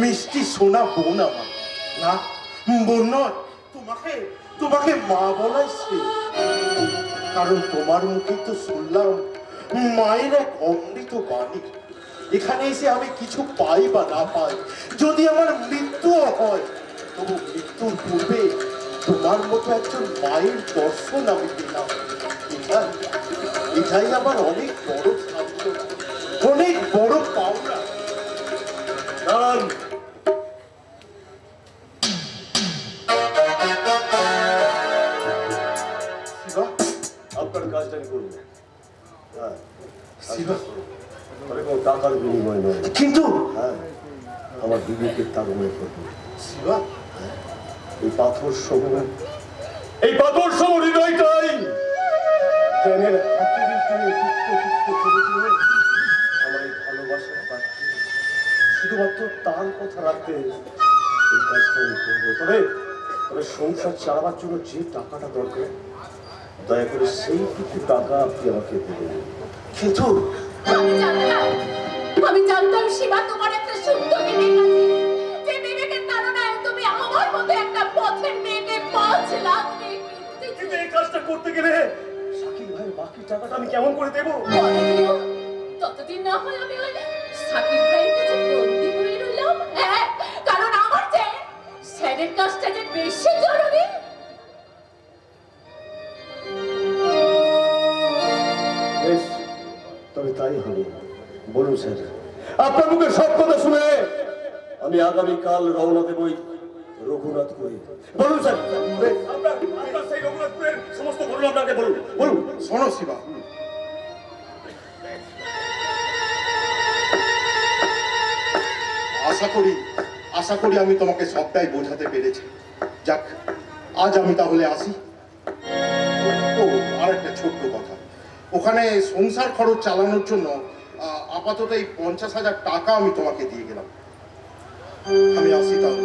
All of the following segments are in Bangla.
মিষ্টি সোনা বোন আমার। না, বোন নয়, তোমাকে তোমাকে মা বলাই শ্রেয়। কারণ তোমার মুখে তো শুনলাম মায়ের এক অমৃত বাণী। এখানে এসে আমি কিছু পাই বা না পাই, যদি আমার মৃত্যুও হয়, তবু মৃত্যুর পূর্বে তোমার মতো একজন মায়ের দর্শন আমি পেলাম। এটাই আমার অনেক বড় সান্ত্বনা, অনেক বড় পাওনা। শিবা, আপনার কাজটা কি করবো? টাকার বিনিময় নয়, কিন্তু হ্যাঁ আমার বিবেকের তারুণ্য করবো। শিবা, এই পাথর সমূহ, এই পাথর সমূহ হৃদয়টাই জ্ঞানের হাতে আমার এই ভালোবাসার পাত্রে শুধুমাত্র তার কথা রাখতে এই কাজটা আমি করবো। তবে তবে সংসার চালাবার জন্য যে টাকাটা দরকার, দয়া করে সেইটুকু টাকা আপনি আমাকে দেবেন। কিন্তু আমি জানতাম শিবা তোমার একটা সুন্দর বিবেক আছে, যে বিবেকের তাড়নায় তুমি আমার মতো একটা পথের মেয়েকে 5 লাখ দিয়ে কিনতে কিন্তু এই কাজটা করতে গেলে শাকিল ভাইয়ের বাকি টাকাটা আমি কেমন করে দেবো? ততদিন না হয় আমি ওই শাকিল ভাইয়ের কাছে বন্দি হয়ে রইলাম। হ্যাঁ, কারণ আমার যে স্যারের কাজটা যে বেশি জরুরি। বেশ, তবে তাই হবে। বলুন স্যার, আপনার মুখে সব কথা শুনে আমি আগামীকাল রওনা দেবই রঘুনাথপুরে। বলুন স্যার, আপনার সেই রঘুনাথপুরের সমস্ত ঘটনা আপনাকে বলুন। বলুন। শোনো শিবা, আশা করি আমি তোমাকে সবটাই বোঝাতে পেরেছি। যাক, আজ আমি তাহলে আসি। ও, আর একটা ছোট্ট কথা, ওখানে সংসার খরচ চালানোর জন্য আপাতত এই 50,000 টাকা আমি তোমাকে দিয়ে গেলাম। আমি আসি তাহলে।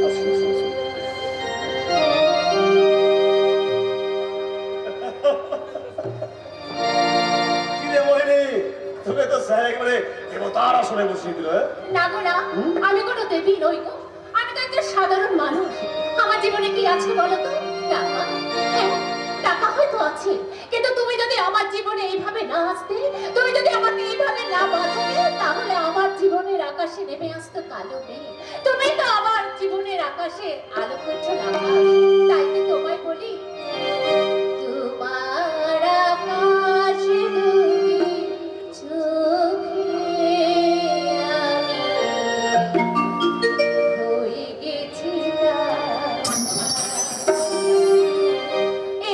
আসুন, আসুন, আসুন। কিরে মোহিনী, তোকে তো স্যার একেবারে দেবতার আসনে বসিয়ে দিল। না গো না, আমি কোনো দেবী নই গো, আমি তো একটা সাধারণ মানুষ। আমার জীবনে কি আছে বলো তো? টাকা। হ্যাঁ, টাকা হয়তো আছে, কিন্তু তুমি যদি আমার জীবনে এইভাবে না আসতে, তুমি যদি আমাকে এইভাবে না বাঁচাতে, তাহলে আমার জীবনের আকাশে নেমে আসতো কালো মেঘ। তুমি তো আমার জীবনের আকাশে আলো করছো না। তাই তো তোমায় বলি, তোমার আকাশে ডুবি চোখে হয়ে গেছি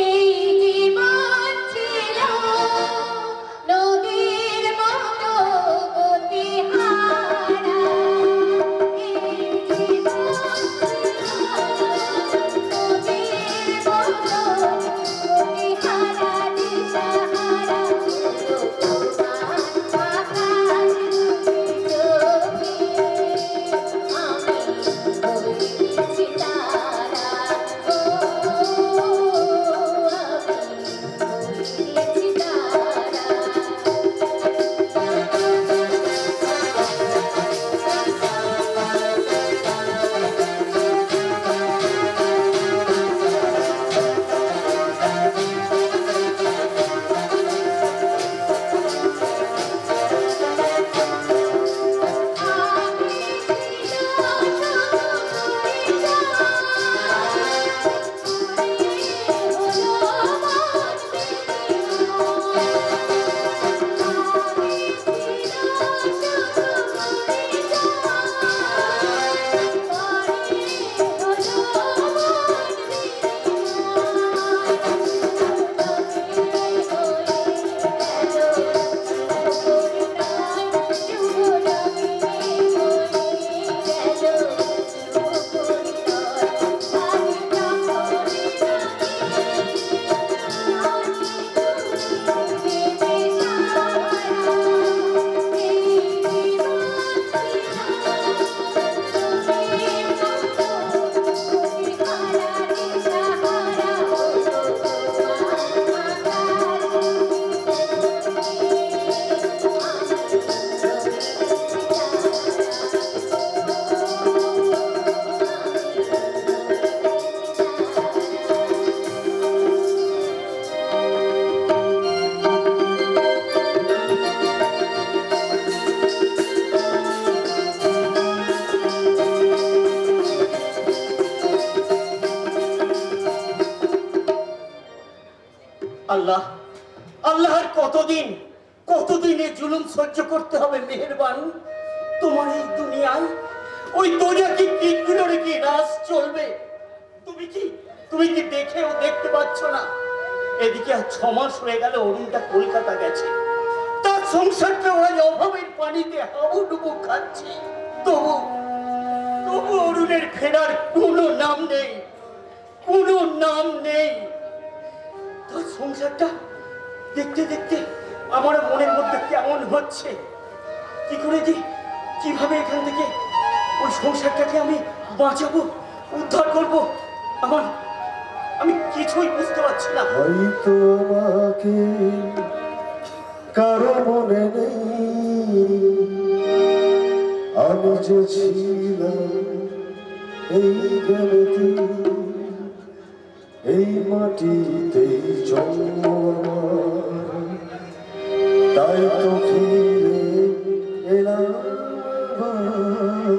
এই জীবন ছিল নদীর মতো গতিহারা, এই জীবন ছিল নদীর মতো আল্লাহ আল্লাহ, আর কতদিন কতদিন এই জুলুম সহ্য করতে হবে মেহেরবান? তোমার এই দুনিয়ায় ওই দুনিয়া কি কিগুলো কি রাজ চলবে? তুমি কি দেখেও দেখতে পাচ্ছ না? এদিকে আর 6 মাস হয়ে গেল অরুণটা কলকাতা গেছে, তার সংসারটা ওই অভাবের পানিতে হাবুডুবু খাচ্ছে। তবু তবু অরুণের ফেরার কোনো নাম নেই, কোনো নাম নেই। তার সংসারটা দেখতে দেখতে আমার মনের মধ্যে কেমন হচ্ছে। কি করে যে কিভাবে এখান থেকে ওই সংসারটাকে আমি বাঁচাবো, উদ্ধার করবো, আমি কিছুই বুঝতে পারছি না। হয়তো আমাকে কারো মনে নেই, আমি যে ছিলাম এই গ্রামেতে, এই মাটিতেই জন্ম আমার, তাই তো ফিরে এলাম আবার।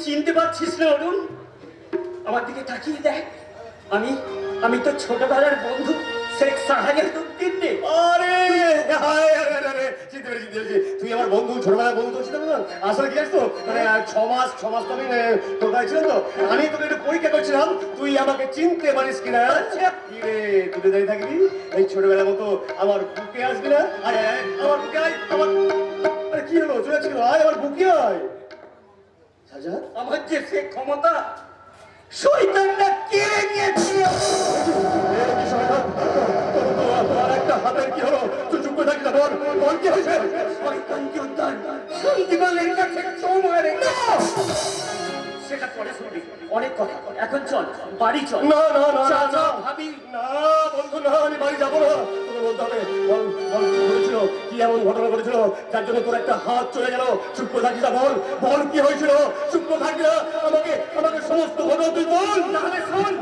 চিনতে পারছিস না অরুণ? আমার দিকে তাকিয়ে দেখ, আমি তো ছোটবেলার বন্ধু শেখ সাহাবুদ্দিন রে। আরে চিনতে পেরেছি। তুই আমার বন্ধু, ছোটবেলার বন্ধু তো ছিলাম না। আসলে কি জানিস তো, মানে 6 মাস তো আমি তোর কাছে ছিলাম, তো আমি তোকে একটু পরীক্ষা করছিলাম তুই আমাকে চিনতে পারিস কিনা। কি রে, তুই দাঁড়িয়ে থাকবি এই ছোটবেলার মতো আমার বুকে আসবি না? আয় আমার বুকে আয়। আরে কি হলো, চলে ছিল, আয় আমার বুকে আয়। আমার যে সে ক্ষমতা শয়তানটা কেড়ে নিয়েছিল। একটা হাতের কি হলো? তুই চুপ করে থাকিস না, বল কি হয়েছে? শয়তানকে উদ্ধার সন্দীপালের কাছে সময় রেখে সেটা পরে শুনবি, অনেক কথা। এখন চল বাড়ি চল। না না না চল, না ভাবি না বন্ধু, না আমি বাড়ি যাবো না। তোকে বলতে হবে, বল বল কি হয়েছিল, কি এমন ঘটনা ঘটেছিল যার জন্য তোর একটা হাত চলে গেল? চুপ করে থাকিস না, বল কি হয়েছিল? চুপ করে থাকবি না, আমাকে সমস্ত ঘটনা তুই বল। তাহলে শোন।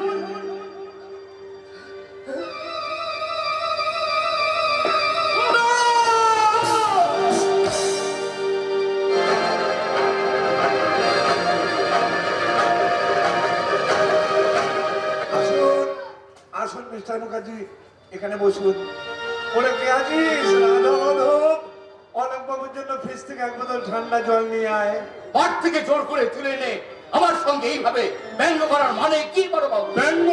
আসুন মিস্টার মুখার্জি, এখানে বসুন। ওরে কে আছিস? রাধা মাধব, অনেক বাবুর জন্য ফ্রিজ থেকে এক বোতল ঠান্ডা জল নিয়ে আয়। মাঠ থেকে জোর করে তুলে এনে আমার সঙ্গে এইভাবে ব্যঙ্গ করার মানে কি বড় বাবু? ব্যঙ্গ?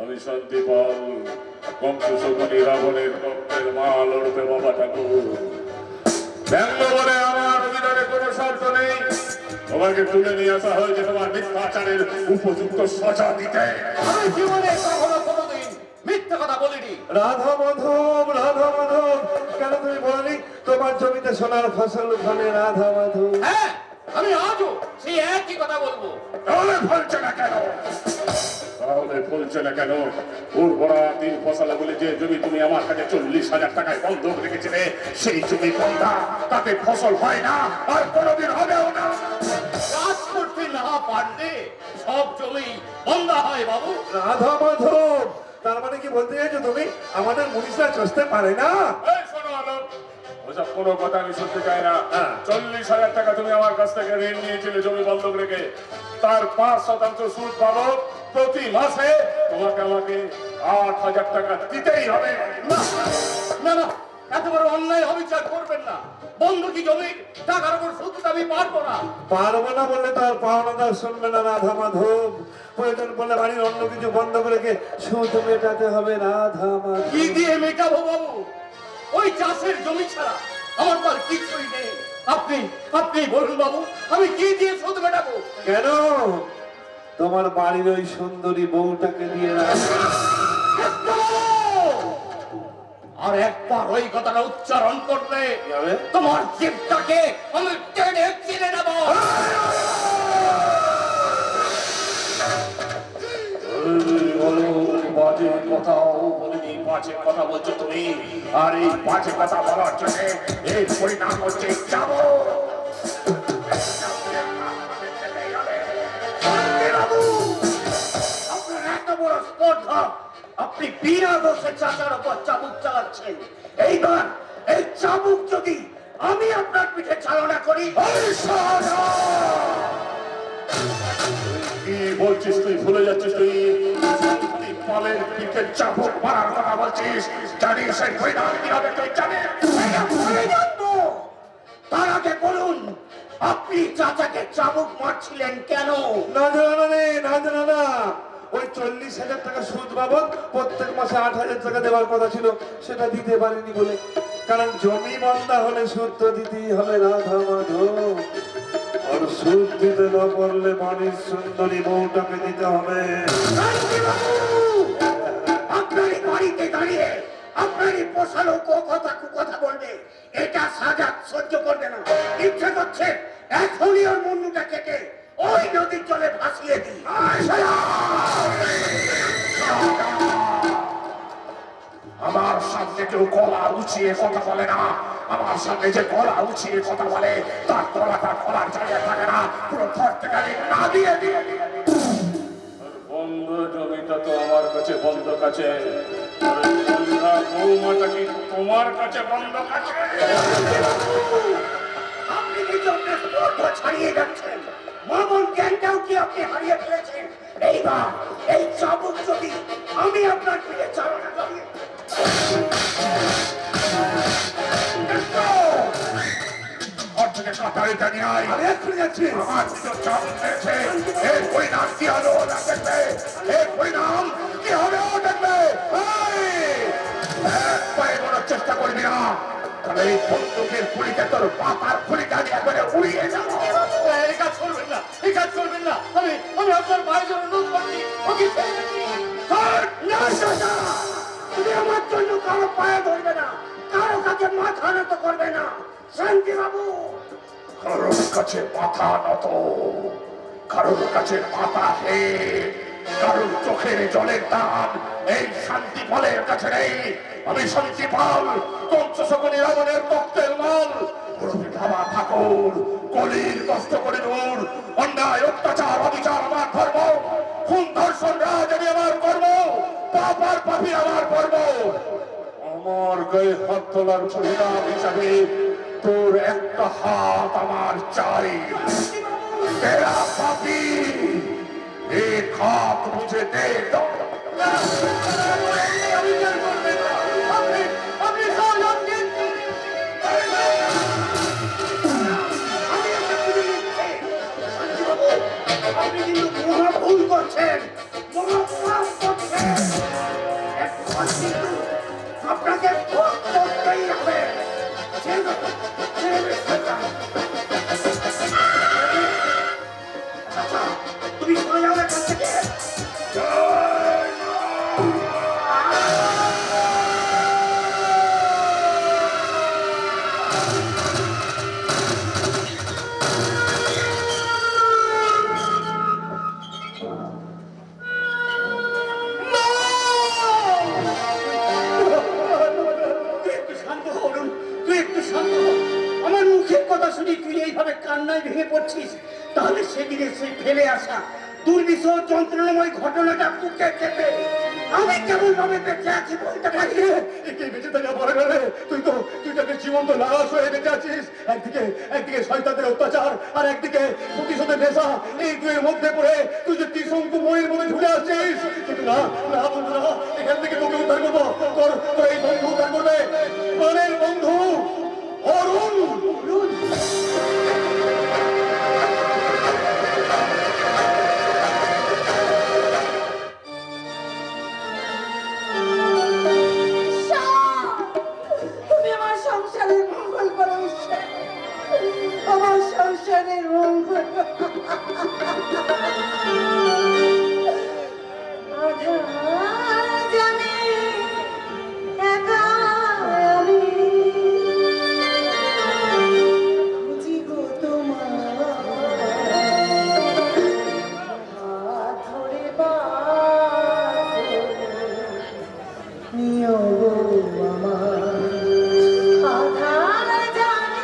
আমি শান্তিপাল, কংস শকুনি রাবণের রক্তের মাল ওরূপে বাবা ঠাকুর। ব্যঙ্গ বলে আমার অভিধানে কোনো শর্ত নেই। তোমাকে তুলে নিয়ে আসা হয়েছে তোমার মিথ্যাচারের উপযুক্ত সাজা দিতে। আমি জীবনে কখনো কোনোদিন মিথ্যে কথা বলিনি। রাধা মাধব, কেন তুমি বলনি তোমার জমিতে সোনার ফসল ফলে? রাধা মাধব, হ্যাঁ, আমি আজও সেই একই কথা বলবো। তাহলে বলছে না কেন? তাহলে বলছে না কেন? উর্বরা 3 ফসলা বলে যে জমি তুমি আমার কাছে 40,000 টাকায় বন্ধক রেখেছিলে, সেই জমি বন্ধা, তাতে ফসল হয় না, আর কোনোদিন হবেও না। কাজ করতে না পারলে সব জমি বন্ধা হয় বাবু। রাধা মাধব, তার মানে কি বলতে চাইছো তুমি আমাদের মুনিশরা চষতে পারে না? এই শোনো আলোক, ওসব কোনো কথা আমি শুনতে চাই না। 40,000 টাকা তুমি আমার কাছ থেকে ঋণ নিয়েছিলে জমি বন্ধক রেখে, তার 5% সুদ পাবো প্রতি মাসে। তোমাকে আমাকে 8,000 টাকা দিতেই হবে। না না না, এত বড় অন্যায় অবিচার করবেন না। বন্ধকি জমি টাকার উপর সুদ দিতে আমি পারবো না। পারবো না বললে তার পাওনাদার শুনবে না রাধা মাধব। প্রয়োজন বললে বাড়ির অন্য কিছু বন্ধ করে সুদ মেটাতে হবে রাধা মাধব। কি দিয়ে মেটাবো বাবু? ওই চাষের জমি ছাড়া আমার তো আর কিছুই নেই। আপনি আপনি বলুন বাবু, আমি কি দিয়ে সুদ মেটাবো? কেন? তোমার বাড়ির ওই সুন্দরী বউটাকে দিয়ে আর একবার ওই কথাটা উচ্চারণ করলে হবে? তোমার জীবটাকে আমি টেনে ছিঁড়ে নেব। বলো, বাজে কথাও বলিনি, বাজে কথা বলছো তুমি। আর এই বাজে কথা বলার জন্য এই পরিণাম হচ্ছে যাবো। আপনার এত বড় স্পর্ধা, আপনি বিনা দোষে চাচার উপর চাবুক চালাচ্ছেন। এইবার এই চাবুক যদি আমি আপনার পিঠে চালনা করি। কি বলছিস তুই? ভুলে যাচ্ছিস তুই? তুই পালের পিঠে চাবুক মারার কথা বলছিস। জানিস সেই পরিণাম কি হবে তুই জানিস? জানবো। তার আগে বলুন, আপনি চাচাকে চাবুক মারছিলেন কেন? না জানা নেই, না জানা না। ওই 40,000 টাকা সুদ বাবদ প্রত্যেক মাসে 8,000 টাকা দেওয়ার কথা ছিল, সেটা দিতে পারিনি বলে। কারণ জমি বন্ধা হলে সুদ তো দিতেই হবে রাধা মাধব। আর সুদ দিতে না পারলে বাড়ির সুন্দরী বউটাকে দিতে হবে। আপনারই বাড়িতে দাঁড়িয়ে আপনারই পোষালো কথা বলবে, এটা সাজা সহ্য করবে না। ইচ্ছে করছে এখনই ওর মুন্ডুটা কেটে ওই নদীর জলে ভাসিয়ে দিই। আমার সামনে কেউ গলা উঁচিয়ে কথা বলে না। আমার সামনে যে গলা উঁচিয়ে কথা বলে তার গলাটা গলার জায়গায় থাকে না, পুরো ধরতে গেলে না দিয়ে দিয়ে দিয়ে বন্ধ জমিটা তো আমার কাছে বন্ধ কাছে। বৌমাটা কি তোমার কাছে বন্ধ কাছে? আপনি কি জন্য স্পর্ধ ছাড়িয়ে যাচ্ছেন? মামন জ্ঞানটাও কি আপনি হারিয়ে ফেলেছেন? এইবার এই চাবুক যদি আমি আপনার পিঠে চালনা করি। ঘর থেকে কাটারিটা নিয়ে আয়। আমি এক্ষুনি যাচ্ছি। আমার ভিতর চাবুক রয়েছে। এই পরিণাম কি হলো ওরা দেখবে। এই পরিণাম কি হবে ও দেখবে। একবারে বলার চেষ্টা করবি না, তাহলে এই বন্দুকের গুলিতে তোর পাতার গুলিটা নিয়ে একবারে উড়িয়ে যাবো। এই কাজ করবেন না, এই কাজ করবেন না। আমি আপনার ভাইয়ের জন্য অনুরোধ করছি, ওকে ছেড়ে দিন। না চাচা, তুমি আমার জন্য কারো পায়ে ধরবে না, কারো কাছে মাথা নত করবে না। শান্তি বাবু, কারোর কাছে মাথা নত, কারোর কাছে মাথা হে, কারোর চোখের জলের দাম এই শান্তি ফলের কাছে নেই। আমি শান্তি পাল, পঞ্চশকনি রাবণের রক্তের মাল। বাবা ঠাকুর, কলির কষ্ট করে দূর, অন্যায় অত্যাচার অবিচার আমার ধর্ম, খুন ধর্ষণ রাজনী আমার কর্ম, পাপ আর পাপী আমার কর্ম। আমার গায়ে হাত তোলার পরিণাম হিসাবে তোর একটা হাত আমার চাই। তেরা পাপি, এক হাত মুঝে দে দো। আপনি কিন্তু মহা ভুল করছেন, মহা পাপ করছেন। এখন কিন্তু আপনাকে ভোগ করতেই হবে। তুমি সরে যাও এখান থেকে। ভেঙে পড়ছিস, তাহলে সেদিনে সেই ফেলে আসা দুর্বিষহ যন্ত্রণাময় ঘটনাটা বুকে চেপে আমি কেমন ভাবে বেঁচে আছি বলতে পারি। একে বেঁচে থাকা পরে গেলে তুই তাকে জীবন্ত লাশ হয়ে বেঁচে আছিস। একদিকে শয়তানের অত্যাচার আর একদিকে প্রতিশোধের নেশা, এই দুয়ের মধ্যে পড়ে তুই যে ত্রিশঙ্কু ময়ের মধ্যে ঝুলে আসছিস। কিন্তু না না বন্ধুরা, এখান থেকে তোকে উদ্ধার করবো। তোর এই বন্ধু উদ্ধার করবে, প্রাণের বন্ধু অরুণ। তুমি আমার সংসারের মঙ্গল করো ঈশ্বর, আমার সংসারের মঙ্গল। আজ আমি একা, আমি খুঁজি গো তোমার হাত ধরে বাঁধো, নিও গো আমার আধার জানি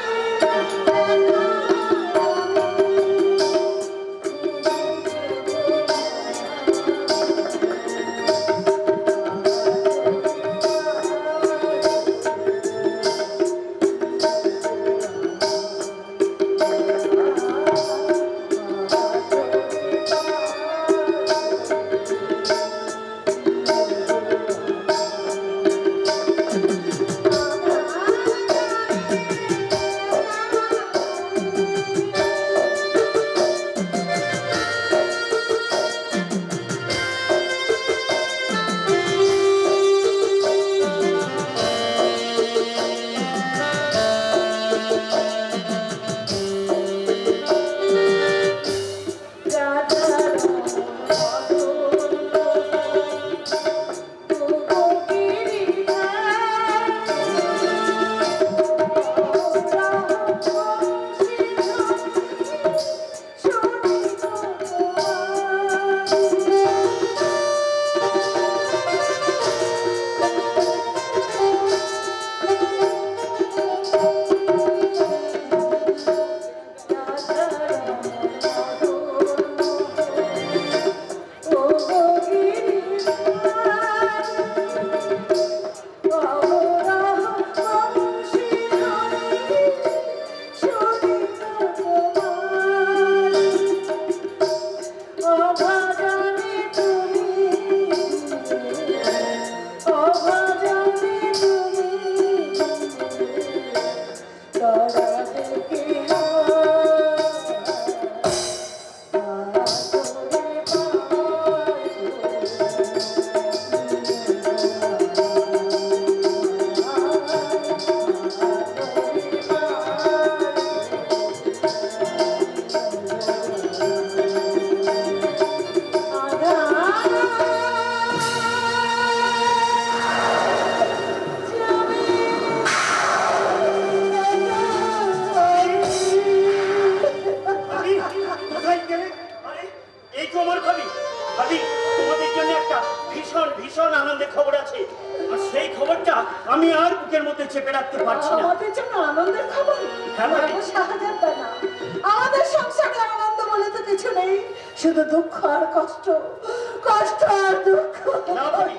ভীষণ আনন্দের খবর আছে, আর সেই খবরটা আমি আর বুকের মধ্যে চেপে রাখতে পারছি না। আমাদের জন্য আনন্দের খবর? শাহজাদা না, আমাদের সংসারে আনন্দ বলে তো কিছু নেই, শুধু দুঃখ আর কষ্ট, কষ্ট আর দুঃখ। না ভাবি,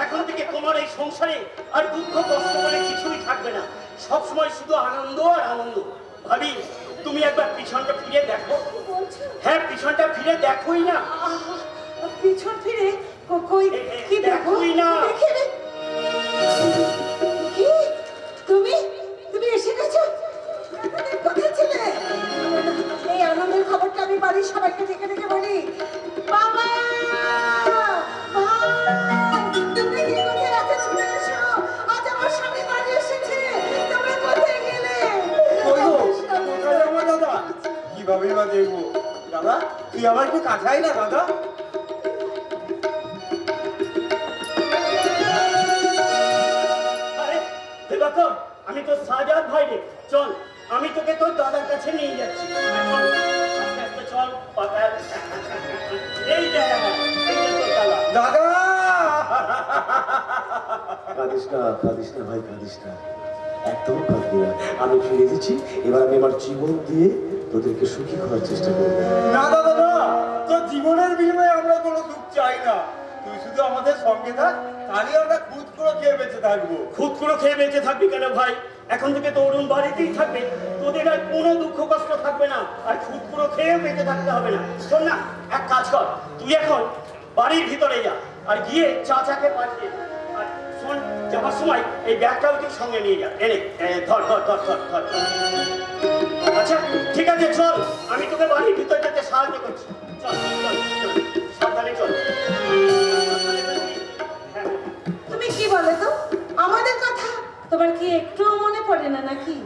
এখন থেকে তোমার এই সংসারে আর দুঃখ কষ্ট বলে কিছুই থাকবে না, সবসময় শুধু আনন্দ আর আনন্দ। ভাবি, তুমি একবার পিছনটা ফিরে দেখো। হ্যাঁ, পিছনটা ফিরে দেখোই না। পিছন ফিরে কই কি দেখো না? কি তুমি তুমি এসে গেছো? কোথায় ছিলে? এই আনন্দের খবরটা আমি বাড়ির সবাইকে ডেকে ডেকে বলি। বাবা, তুমি কি কোথায় আছো? শুনে এসো, আজ আমার স্বামী বাড়ি এসেছে। তোমরা কোথায় গেলে? দাদা কিভাবে বা দেখবো? দাদা তুই আমার একটু কাছাই না দাদা। আমি তো সাজাদ ভাই রে, চল আমি তোকে তোর দাদার কাছে নিয়ে যাচ্ছি। আস্তে আস্তে চল, পাতাল। এই যে তোর দাদা। দাদা কাঁদিস না ভাই, কাঁদিস না, একদম কাঁদবি না। আমি ফিরে এসেছি, এবার আমি আমার জীবন দিয়ে তোদেরকে সুখী করার চেষ্টা করবো। না দাদা না, তোর জীবনের বিনিময়ে আমরা কোনো সুখ চাই না। তুই শুধু আমাদের সঙ্গে থাক, তাহলে আমরা খুদ করে খেয়ে বেঁচে থাকবো। খুদ করে খেয়ে বেঁচে থাকবি কেন ভাই? এখন থেকে তো অরুণ বাড়িতেই থাকবে, তোদের আর কোনো দুঃখ কষ্ট থাকবে না, আর খুদ করে খেয়ে বেঁচে থাকতে হবে না। শোন না, এক কাজ কর, তুই এখন বাড়ির ভিতরে যা, আর গিয়ে চাচাকে পাঠিয়ে দে। আর শোন, যাবার সময় এই ব্যাগটাও তুই সঙ্গে নিয়ে যা। এনে ধর ধর ধর ধর ধর। আচ্ছা ঠিক আছে, চল, আমি তোকে বাড়ির ভিতরে যেতে সাহায্য করছি। চল চল চল, সাবধানে চল। হ্যাঁ, তুমি কি বলে তো, আমাদের কথা তোমার কি একটুও মনে পড়ে না নাকি?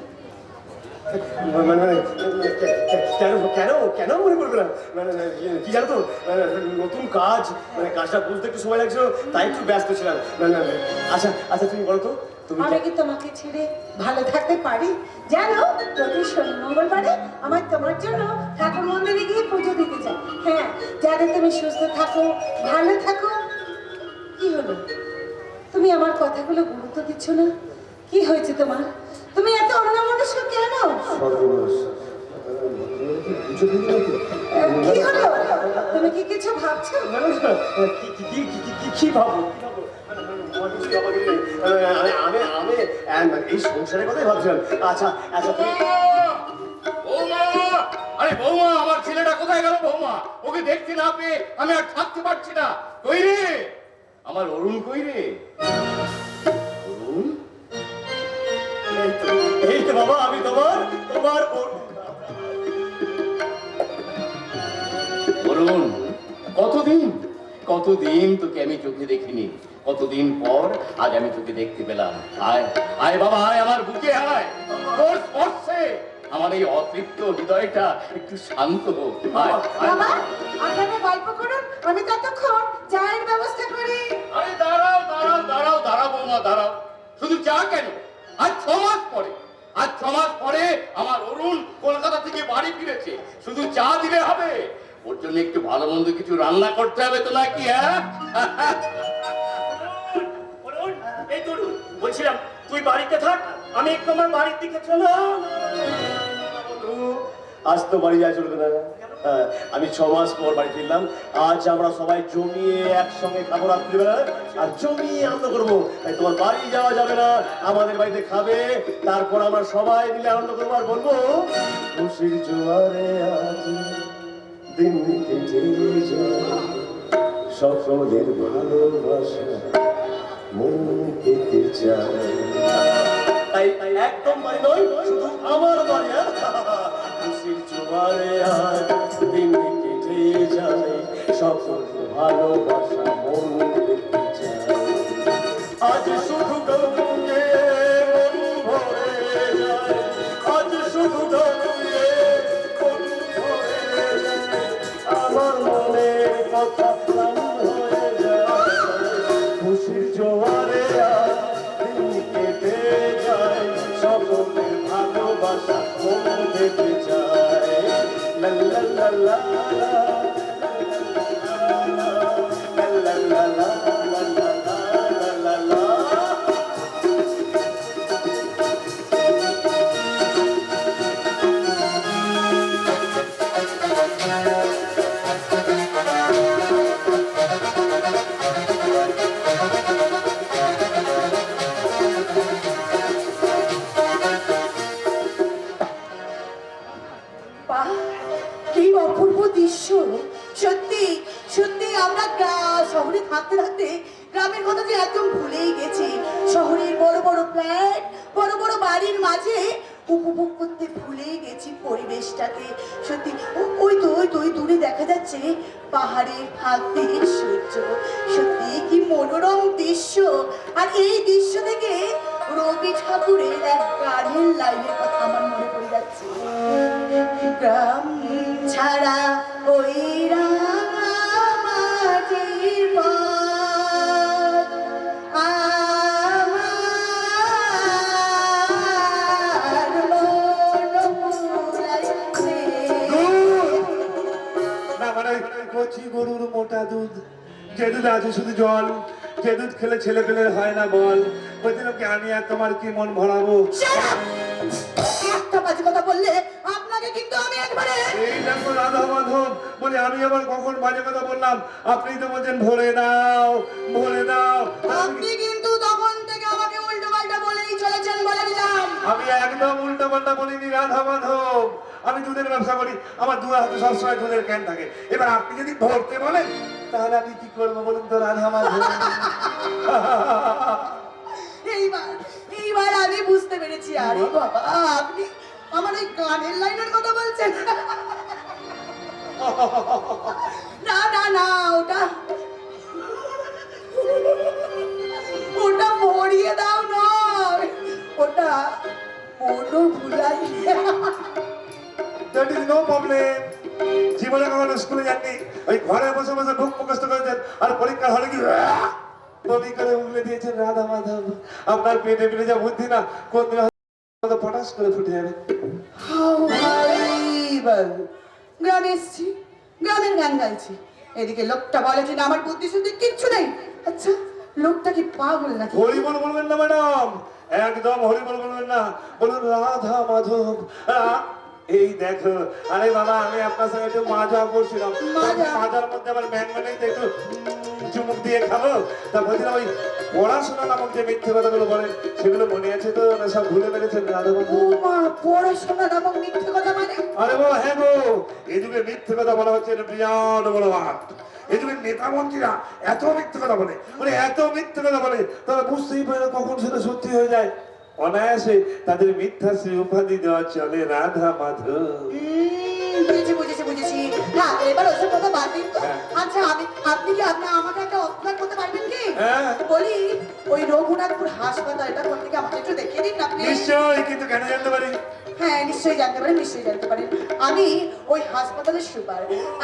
কেন কেন কেন মনে করবে না? কি জানো তো, নতুন কাজ, কাজটা বুঝতে একটু সময় লাগছিল, তাই একটু ব্যস্ত ছিলাম। আচ্ছা আচ্ছা, তুমি বলো তো, তুমি আমি কি তোমাকে ছেড়ে ভালো থাকতে পারি? জানো, প্রতি শনি মঙ্গলবারে আমার তোমার জন্য ঠাকুর মন্দিরে গিয়ে পুজো দিতে চাই। হ্যাঁ, যাতে তুমি সুস্থ থাকো, ভালো থাকো। কি হলো, তুমি আমার কথাগুলো গুরুত্ব দিচ্ছ না? কি হয়েছে তোমার? তুমি এত অন্যমনস্ক কেন? সর্বনাশ, কি হলো, তুমি কি কিছু ভাবছো? কি ভাবো? আমি এই সংসারের কথাই ভাবছিলাম। আচ্ছা আচ্ছা, বৌমা, আরে বৌমা, আমার ছেলেটা কোথায় গেল বৌমা? ওকে দেখতে না পেয়ে আমি আর থাকতে পারছি না। কই রে আমার অরুণ, কই রে অরুণ? এই তো বাবা, আমি তোমার অরুণ, কতদিন তোকে আমি চোখে দেখিনি। কতদিন পর আজ আমি তোকে দেখতে পেলাম। আয় আয় বাবা, আয় আমার বুকে আয়। তোর স্পর্শে আমার এই অতৃপ্ত হৃদয়টা একটু শান্ত হোক। আয় আয়। বাবা, আপনারা গল্প করুন, আমি ততক্ষণ চায়ের ব্যবস্থা করি। আরে দাঁড়াও দাঁড়াও দাঁড়াও দাঁড়াও বৌমা, দাঁড়াও। শুধু চা কেন, আজ 6 মাস পরে আমার অরুণ কলকাতা থেকে বাড়ি ফিরেছে। শুধু চা দিলে হবে? ওর জন্য একটু ভালো মন্দ কিছু রান্না করতে হবে তো নাকি? হ্যাঁ, এই তরুণ, বলছিলাম তুই বাড়িতে থাক, আমি একটু আমার বাড়ির দিকে চলো। আজ তো বাড়ি যাওয়া চলবে না। আমি 6 মাস পর বাড়ি ফিরলাম। আজ আমরা সবাই জমিয়ে একসঙ্গে খাবো রাত্রিবেলা, আর জমিয়ে আনন্দ করবো। তাই তোমার বাড়ি যাওয়া যাবে না, আমাদের বাড়িতে খাবে, তারপর আমরা সবাই মিলে আনন্দ করবো আর বলবো, খুশির জোয়ারে আজ দিন কেটে যায়, সকলের ভালোবাসা মন পেতে চায়। তাই একদম বাড়ি নয়, শুধু আমার বাড়ি। খুশির জোয়ারে আজ দিন কেটে যায়, সকল ভালোবাসা মন পেতে চায়। আজ শুধু গঙ্গে মন ভরে যায়, আজ শুধু গঙ্গে মন ভরে যায়, আমার মনের কথা প্রাণ হয়ে যায়। খুশির জোয়ারে আজ দিন কেটে যায়, সকলের ভালোবাসা মন পেতে চায়। লা লা লা লা লা, লা লা লা লা, লা লা লা লা লা। বাহ, কি অপূর্ব দৃশ্য! সত্যি সত্যি আমরা শহরে থাকতে থাকতে গ্রামের কথা যে একদম ভুলেই গেছি। শহরের বড় বড় ফ্ল্যাট, বড় বড় বাড়ির মাঝে উপভোগ করতে ভুলেই গেছি পরিবেশটাকে। সত্যি ওই তো ওই দূরে দেখা যাচ্ছে পাহাড়ের ফাঁক দিয়ে সূর্য। সত্যি কি মনোরম দৃশ্য! আর এই দৃশ্য থেকে রবি ঠাকুরের এক গানের লাইনের কথা আমার মনে পড়ে যাচ্ছে। গ্রাম ছাড়া ওই রাঙামাটির পথ আমার মন পুরাইছে। না মানে কচি গরুর মোটা দুধ, যে দুধ আছে শুধু জল, যে দুধ খেলে ছেলে পেলে হয় না বল। বলছিলাম কি আমি আর তোমার কি মন ভরাবো? একটা বাজে কথা বললে আপনাকে কিন্তু আমি একবার বলে আমি আবার কখন বাজে কথা বললাম? আপনি তো বলছেন ভরে দাও, ভরে দাও। আপনি কিন্তু তখন থেকে আমাকে উল্টো পাল্টা বলেই চলেছেন বলে দিলাম। আমি একদম উল্টো পাল্টা বলিনি রাধা মাধব। আমি দুধের ব্যবসা করি, আমার দু হাতে সবসময় দুধের ক্যান থাকে। এবার আপনি যদি ভরতে বলেন তাহলে আমি কি করবো বলুন তো রাধা মাধব? এইবার আমি বুঝতে পেরেছি। আরে বাবা, আপনি আমার ওই গানের লাইনের কথা বলছেন? না না না, ওটা ওটা ভরিয়ে দাও নয়, ওটা মনো ভুলাই। That is no problem. জীবনে কখনো স্কুলে যাননি, ওই ঘরে বসে বসে বুক মুখস্থ করেছেন, আর পরীক্ষা হলে কি বমি করে উগলে দিয়েছেন রাধা মাধব। আপনার পেটে পেটে যা বুদ্ধি না, কোন দিন হয়তো পটাশ করে ফুটে যাবে। গ্রামে এসছি, গ্রামের গান গাইছি, এদিকে লোকটা বলে যে না আমার বুদ্ধি শুদ্ধি কিচ্ছু নেই। আচ্ছা, লোকটা কি পাগল নাকি? হরিবল বলবেন না ম্যাডাম, একদম হরিবল বলবেন না, বলুন রাধা মাধব। এই দেখো, আরে বাবা আমি আপনার সঙ্গে একটু মাজা করছিলাম, মাজার মধ্যে আবার ব্যাং নেই তো একটু চুমুক দিয়ে খাবো। তা বলছিলাম ওই পড়াশোনা নামক যে মিথ্যে কথাগুলো বলেন সেগুলো মনে আছে তো, না সব ভুলে ফেলেছেন রাধা মাধব? পড়াশোনা নামক মিথ্যে কথা মানে? আরে বাবা হ্যাঁ গো, এই যুগে মিথ্যে কথা বলা হচ্ছে এটা বিরাট বড় ভাব। এই যুগের নেতা মন্ত্রীরা এত মিথ্যে কথা বলে, মানে এত মিথ্যে কথা বলে, তারা বুঝতেই পারে না কখন সেটা সত্যি হয়ে যায়। অনায়াসে তাদের মিথ্যাশ্রী উপাধি দেওয়া চলে রাধা মাধব। বুঝেছি বুঝেছি বুঝেছি। হ্যাঁ, এবার ওসব কথা বাদ দিন তো। আচ্ছা, আপনি কি আমাকে একটা অপকার করতে পারবেন কি? বলি, ওই রঘুনাথপুর হাসপাতালটা কোন থেকে আমাকে একটু দেখিয়ে দিন আপনি। নিশ্চয়ই, কিন্তু কেন জানতে পারি? হ্যাঁ, নিশ্চয়ই জানতে পারেন, নিশ্চয়ই জানতে পারেন। আমি ওই হাসপাতালের সুপার,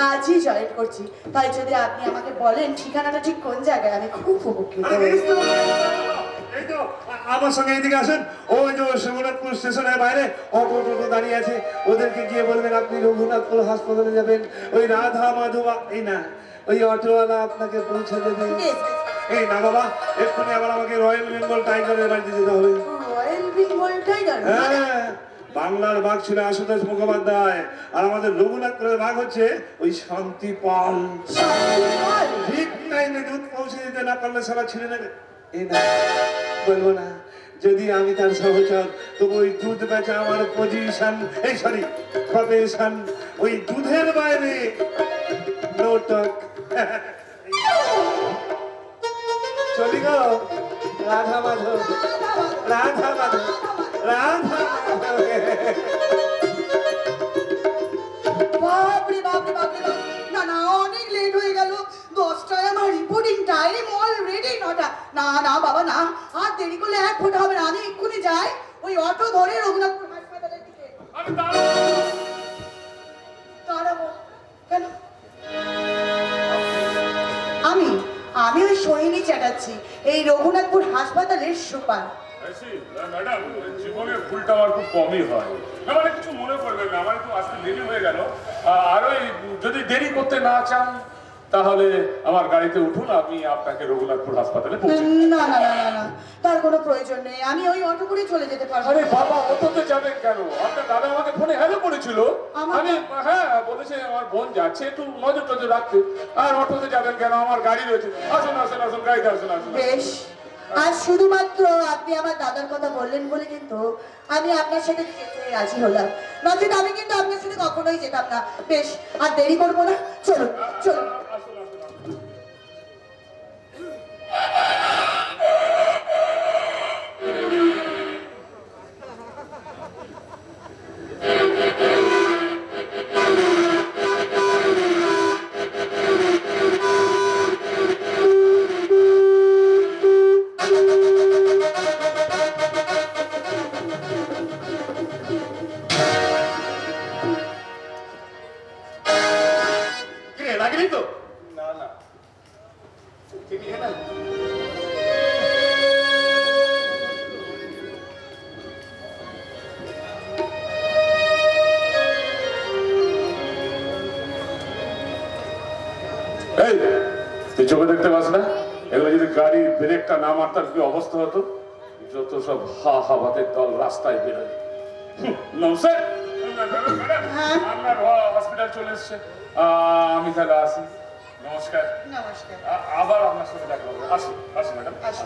আজই জয়েন করছি। তাই যদি আপনি আমাকে বলেন ঠিকানাটা ঠিক কোন জায়গায়, আমি খুব উপকৃত হব। এই তো আমার সঙ্গে এইদিকে আসেন, ওই যে শিবনাথপুর স্টেশনের বাইরে অটো টোটো দাঁড়িয়ে আছে, ওদেরকে গিয়ে বলবেন আপনি রঘুনাথপুর হাসপাতালে যাবেন, ওই রাধা মাধব এই না ওই অটোওয়ালা আপনাকে পৌঁছে দেবে। এই না বাবা, এক্ষুনি আবার আমাকে রয়্যাল বেঙ্গল টাইগারের বাড়িতে যেতে হবে। Royal Bengal tiger? হ্যাঁ, বাংলার বাঘ ছিল আশুতোষ মুখোপাধ্যায়, আর আমাদের রঘুনাথপুরের বাঘ হচ্ছে ওই শান্তি পাল। ঠিক টাইমে দুধ পৌঁছে দিতে না পারলে সারা ছিঁড়ে নেবে। এই না বলবো না, যদি আমি তার সহচর তবু ওই দুধ বেচা আমার পজিশন, এই সরি প্রফেশন, ওই দুধের বাইরে নো টক। চলি গো রাধা মাধব, রাধা মাধব, রাধা মাধব। বাপরে বাপরে বাপরে বাপ! না না, অনেক লেট হয়ে গেল। 10টায় আমার রিপোর্টিং টাইম, অলরেডি 9টা। না না বাবা না, আর দেরি করলে এক ফোঁটা হবে না। আমি এক্ষুনি যাই, ওই অটো ধরে রঘুনাথপুর হাসপাতালের দিকে। দাঁড়াবো কেন? আমি ওই সোহিনী চ্যাটার্জি, এই রঘুনাথপুর হাসপাতালের সুপার। ম্যাডাম, জীবনে ভুলটা আমার খুব কমই হয়। না মানে কিছু মনে করবেন না, আমার একটু আসতে দেরি হয়ে গেল। আর ওই যদি দেরি করতে না চান তাহলে আমার গাড়িতে উঠুন, আমি আপনাকে রঘুনাথপুর হাসপাতালে পৌঁছে দেব। না না না না না, তার কোনো প্রয়োজন নেই, আমি ওই অটো করে চলে যেতে পারবো। আরে বাবা, অটোতে যাবেন কেন? আপনার দাদা আমাকে ফোনে হ্যালো করেছিল। আমি হ্যাঁ বলেছে আমার বোন যাচ্ছে, একটু নজর টজর রাখতে। আর অটোতে যাবেন কেন? আমার গাড়ি রয়েছে। আসুন আসুন আসুন, গাড়িতে আসুন আসুন। বেশ, আর শুধুমাত্র আপনি আমার দাদার কথা বললেন বলে কিন্তু আমি আপনার সাথে যেতে রাজি হলাম, নচেত আমি কিন্তু আপনার সাথে কখনোই যেতাম না। বেশ, আর দেরি করবো না, চলুন চলুন। আসুন আসুন আসুন। লাগেনি তো? না না, এই তুই চোখে দেখতে পাস না? এগুলো যদি গাড়ির ব্রেকটা না মারতাম কি অবস্থা হতো? যত সব হা হাওয়াতের দল রাস্তায় বেরোয়। নমস্কার, হ্যাঁ। আপনার হসপিটাল চলে এসছে। আমি তাহলে আসি। নমস্কার। নমস্কার। আবার আপনার সাথে দেখা হবে। আসি আসি ম্যাডাম। আচ্ছা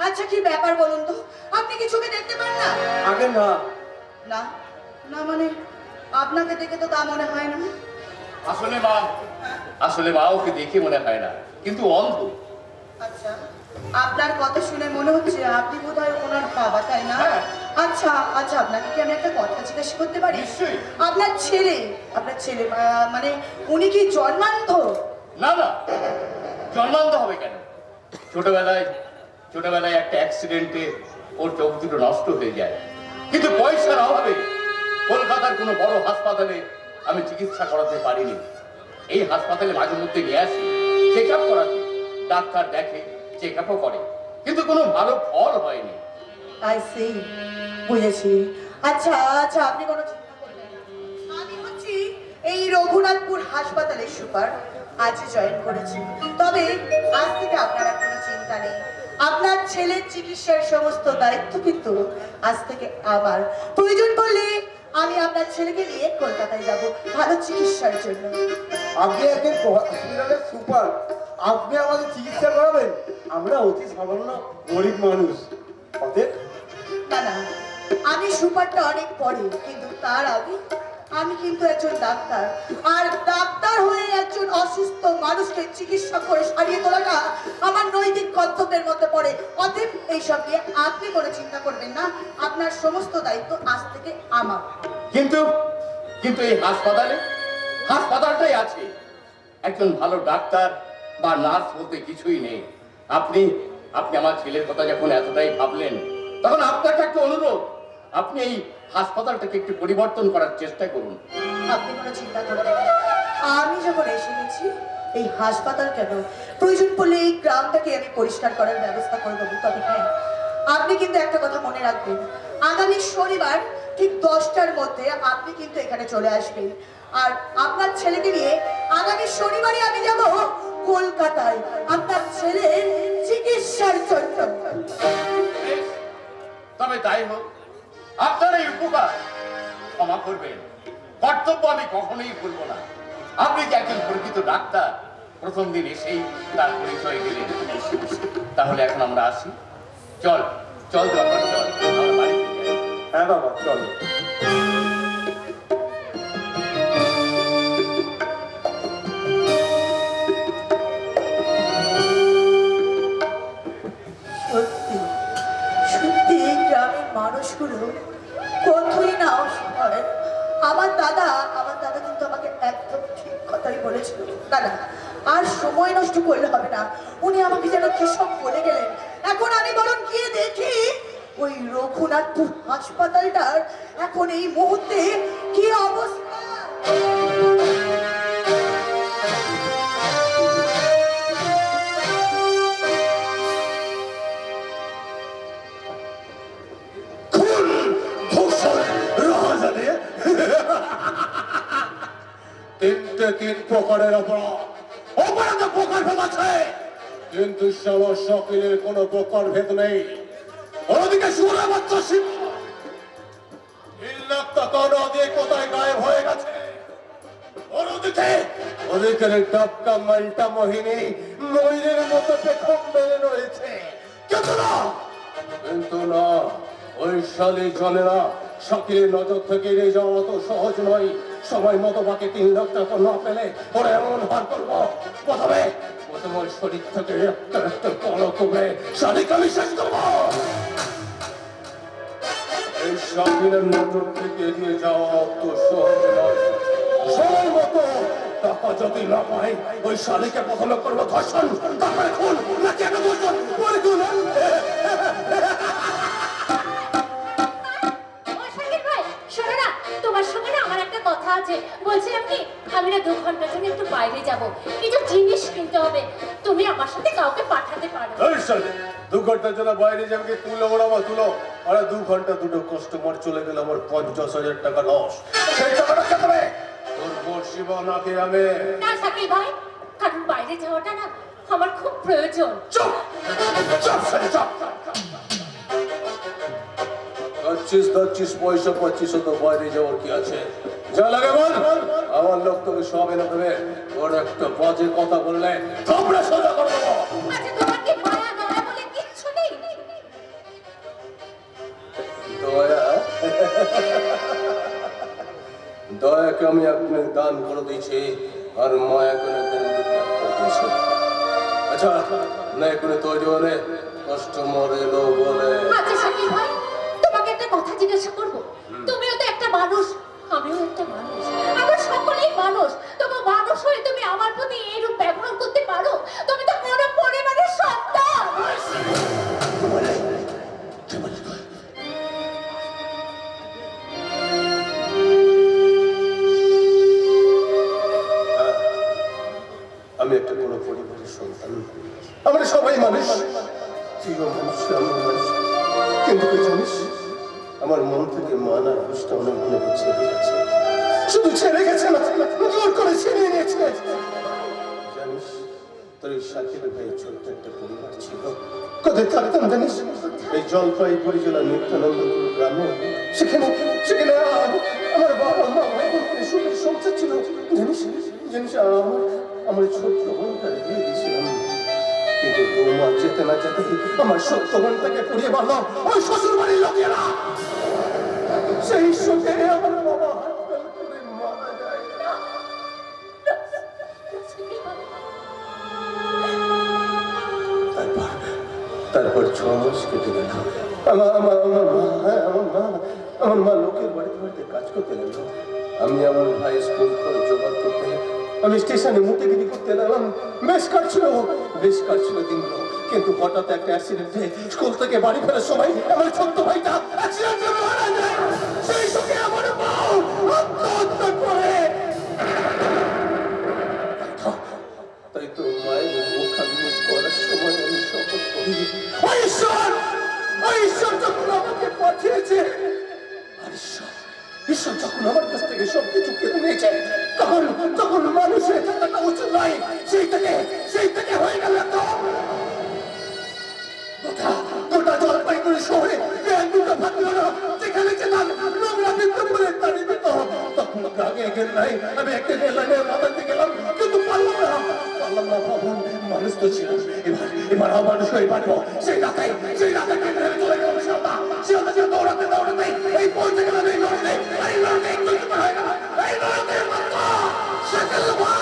আচ্ছা, কি ব্যাপার বলুন তো? আপনি কি চোখে দেখতে পান না? আগে না, না না মানে আপনাকে দেখে তো তা মনে হয় না। আসলে মা ওকে দেখে মনে হয় না, কিন্তু অন্ধ। আচ্ছা, আপনার কথা শুনে মনে হচ্ছে আপনি বোধহয় ওনার বাবা, তাই না? আচ্ছা আচ্ছা, আপনাকে কি আমি একটা কথা জিজ্ঞাসা করতে পারি? নিশ্চয়ই। আপনার ছেলে মানে উনি কি জন্মান্ধ? না না, জন্মান্ধ হবে কেন? ছোটবেলায় একটা অ্যাক্সিডেন্টে ওর চোখ দুটো নষ্ট হয়ে যায়, কিন্তু পয়সার অভাবে কলকাতার কোনো বড় হাসপাতালে আমি চিকিৎসা করাতে পারিনি। এই হাসপাতালে মাঝে মধ্যে নিয়ে আসি চেক আপ করাতে, ডাক্তার দেখে, চেক আপও করে, কিন্তু কোনো ভালো ফল হয়নি। আই সি, বুঝেছি। আচ্ছা আচ্ছা, আপনি কোনো চিন্তা করবেন না। আমি হচ্ছি এই রঘুনাথপুর হাসপাতালের সুপার, আজ জয়েন করেছি। তবে আজ থেকে আপনার আর কোনো চিন্তা নেই। আপনার ছেলের চিকিৎসার সমস্ত দায়িত্ব কিন্তু আজ থেকে আমার। প্রয়োজন পড়লে আমি আপনার ছেলেকে নিয়ে কলকাতায় যাব ভালো চিকিৎসার জন্য। আপনি একজন হসপিটালের সুপার, আপনি আমাদের চিকিৎসা করাবেন? আমরা অতি সামান্য গরিব মানুষ। অতএব না না, আমি সুপারটা অনেক পরে, কিন্তু তার আগে আমি কিন্তু একজন ডাক্তার, আর ডাক্তার হয়ে একজন অসুস্থ মানুষকে চিকিৎসা করে সারিয়ে তোলাটা আমার নৈতিক কর্তব্যের মধ্যে পড়ে। অতএব এইসব নিয়ে আপনি কোনো চিন্তা করবেন না, আপনার সমস্ত দায়িত্ব আজ থেকে আমার। কিন্তু এই হাসপাতালটাই আছে, একজন ভালো ডাক্তার বা নার্স বলতে কিছুই নেই। আপনি আমার ছেলের কথা যখন এতটাই ভাবলেন, তখন আপনাকে একটা অনুরোধ, আপনি এই হাসপাতালটাকে একটু পরিবর্তন করার চেষ্টা করুন। আপনি কোনো চিন্তা করবেন না, আমি যখন এসে গেছি, এই হাসপাতাল কেন, প্রয়োজন পড়লে এই গ্রামটাকে আমি পরিষ্কার করার ব্যবস্থা করে দেবো। তবে হ্যাঁ, আপনি কিন্তু একটা কথা মনে রাখবেন, আগামী শনিবার ঠিক 10টার মধ্যে আপনি কিন্তু এখানে চলে আসবেন। আর আপনার ছেলেকে নিয়ে আগামী শনিবারই আমি যাব কলকাতায় আপনার ছেলের চিকিৎসার জন্য। বেশ, তবে তাই হোক। আপনার এই উপকার ক্ষমা করবেন, কর্তব্য আমি কখনোই ভুলবো না। আপনি যে একজন পরিচিত ডাক্তার, প্রথম দিন এসেই তার পরিচয় দিলেন। তাহলে এখন আমরা আসি। চল জব্বার, চল আমরা বাড়ি ফিরে যাই। হ্যাঁ বাবা, চলো। সত্যি সত্যি এই গ্রামের মানুষগুলো কতই না অসহায়। আমার দাদা কিন্তু আমাকে একদম ঠিক কথাই বলেছিল। না না, আর সময় নষ্ট করলে হবে না। উনি আমাকে যেন কি সব বলে গেলেন। এখন আমি বরং গিয়ে দেখি ওই রঘুনাথপুর হাসপাতালটার এখন এই মুহূর্তে কি অবস্থা। তিন প্রকারের অপরাধ প্রকার ভেদ আছে, কিন্তু সকলের কোনো প্রকার ভেদ নেই। ওদিকে সুরে বাচ্চা শিব কোথায় গায়েব হয়ে গেছে, ওদিকে টপকা মাল্টা মোহিনী ময়ূরের মতো পেখম বেড়ে রয়েছে। কিন্তু না, ওই শালী চলে না। শাকিরের নজর থেকে এড়িয়ে যাওয়া অত সহজ নয়। সময় মতো বাকি 3 লাখ টাকা না পেলে ওরা এমন ভার করবো, প্রথমে ওর শরীর থেকে একটা বড় করে শালীকে আমি শেষ করবো। এই শাকিরের নজর থেকে এড়িয়ে যাওয়া অত সহজ নয়। সময় মতো টাকা যদি না পাই, ওই শালীকে প্রথমে করবো ধর্ষণ, তারপরে খুন, নাকি একটা ধর্ষণ পরে খুন। কথা আছে, বলছিলাম কি, আমি না 2 ঘন্টার জন্য একটু বাইরে যাব, কিছু জিনিস কিনতে হবে, তুমি আমার সাথে কাউকে পাঠাতে পারো? 2 ঘন্টার জন্য বাইরে যাবে, তুলো ওড়াবো তুলো। আরে 2 ঘন্টা দুটো কাস্টমার চলে গেল, আমার 50,000 টাকা লস। সেই টাকাটা কে দেবে? তোর বর্ষি বা নাকি আমি? না শাকিল ভাই, কারণ বাইরে যাওয়াটা না আমার খুব প্রয়োজন। চুপ চুপ চুপ। করছিস ধরছিস পয়সা পাচ্ছিস তো বাইরে যাওয়ার কি আছে? যা লাগে বল। আমার লোক তোকে সব এনে দেবে। ওর একটা বাজে কথা বললে তোমরা সোজা করে দেবো। আচ্ছা তোমার কি মায়া দয়া বলে কিচ্ছু নেই? দয়া দয়াকে আমি আপনি দান করে দিয়েছি আর মায়াকে না দিয়েছি। আচ্ছা না এখানে তৈরি হলে কাস্টমার এলো বলে আচ্ছা শাকিল ভাই, তোমাকে একটা কথা জিজ্ঞাসা করব। তুমিও তো একটা মানুষ, আমিও একটা মানুষ, আমরা সকলেই মানুষ। তবু মানুষ হয়ে তুমি আমার প্রতি এইরূপ ব্যবহার করতে পারো? তুমি তো কোনো পরিবারের সন্তান। আমি একটা বড় পরিবারের সন্তান। আমরা সবাই মানুষ, তুইও মানুষ, আমিও মানুষ। কিন্তু তুই জানিস আমার মন থেকে মানা মানুষটা অনেক মনে হচ্ছে শুধু ছেড়ে গেছে না, জোর করে ছিনিয়ে নিয়েছে। জানিস তোর এই শাকিলের ভাই ছোট্ট একটা পরিবার ছিল। কোথায় থাকতাম জানিস? এই জলপাইগুড়ি জেলার নিত্যানন্দপুর গ্রামে। সেখানে সেখানে আমার বাবা মা সুখের সংসার ছিল। জানিস জানিস আমার ছোট্ট বোনটা বিয়ে দিয়েছিলাম, কিন্তু বৌমা যেতে না যেতে আমার ছোট্ট বোনটাকে পুড়িয়ে মারল ওই শ্বশুর বাড়ির লোকেরা। সেই সুখে আমার বাবা হাত ফেল করে মারা যায়। তারপর 6 মাস কেটে গেল। আমার মা লোকের বাড়িতে বাড়িতে কাজ করতে লাগলো। আমি আমার ভাই স্কুল করে জোগাড় করতে আমি স্টেশনে মুতেগিরি করতে লাগলাম। বেশ কাটছিল দিনগুলো, কিন্তু হঠাৎ একটা অ্যাক্সিডেন্টে স্কুল থেকে বাড়ি ফেরার সময় আমার ছোট্ট ভাইটা অ্যাক্সিডেন্টে মারা যায়। সেই সঙ্গে আমার মা আত্মহত্যা করে। তাই তো মায়ের মুখাগ্নি করার সময় আমি শপথ করি, ঈশ্বর যখন আমাকে পাঠিয়েছে, ঈশ্বর যখন আমার কাছ থেকে সব কিছু কেড়ে নিয়েছে, তখন মানুষের থাকাটা উচিত নয়। সেই থেকে হয়ে গেল তো গোটা জলপাইগুড়ি শহরে দুটো থাকলো না, যেখানে যেতাম নোংরা বিদ্যুৎ করে তাড়িয়ে দিত। তখন আগে গেলে নাই, আমি একটা রেললাইনের মাথাতে গেলাম, কিন্তু পারলাম না ভাবুন। মানুষ তো ছিল, এবার মানুষ হয়ে পারবো। সেই রাখাই চলে গেল শিলদা দৌড়াতে এই পৌঁছে গেলাম এই লড়াই হয়ে গেল এই লড়াতে শাকিল ভাই।